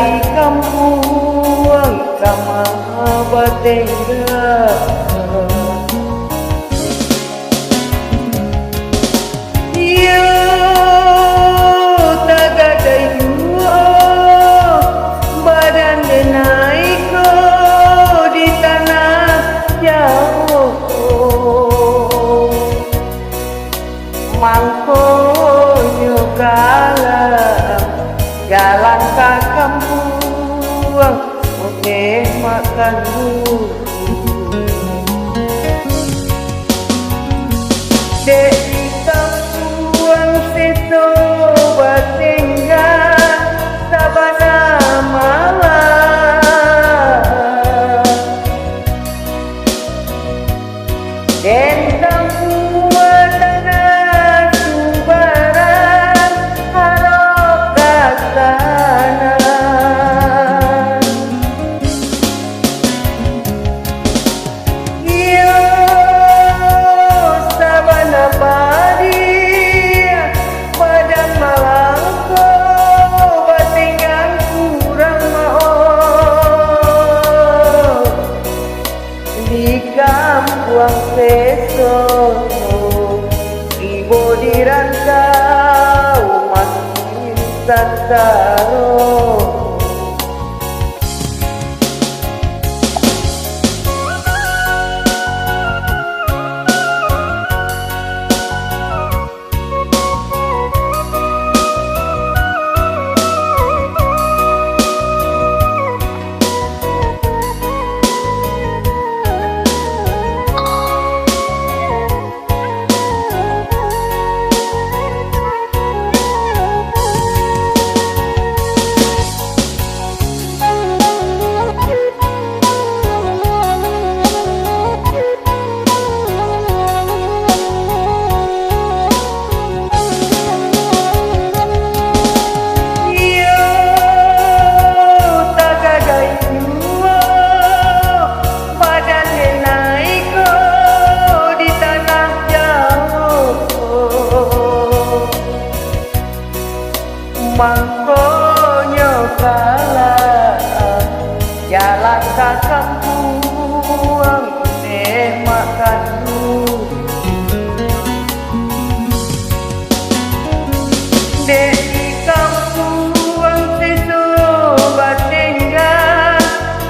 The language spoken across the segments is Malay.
dari kampung sama Batengga. Yo tagada yo badan naik di tanah jauh mangko nyokala jalan ke kampung oke makan dulu di kampung situ Batengga sabana malam dan kampung tanah Sumbaran harokat sana yo sabana padi badan malangko Batengga kurang mau di kampung seso ibu dirantau makin santaro. Mangkonyo kalah jalan ke kampung makan dulu di kampung situ Batengga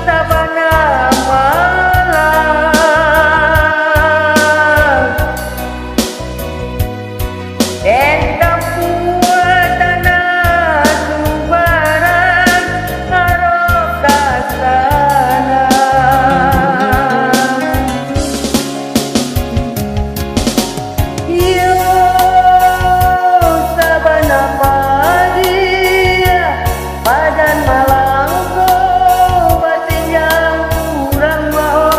sabana malam dan kampung tanah Sumbaran harokat sana yo sabana padi badan malangko Batengga kurang mau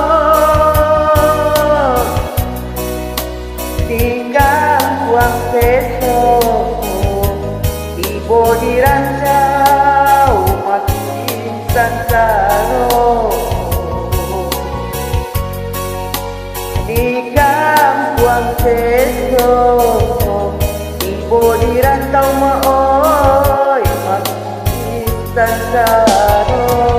di kampung seso ibu dirantau makin santaro di kampung seso ibu dirantau makin santaro.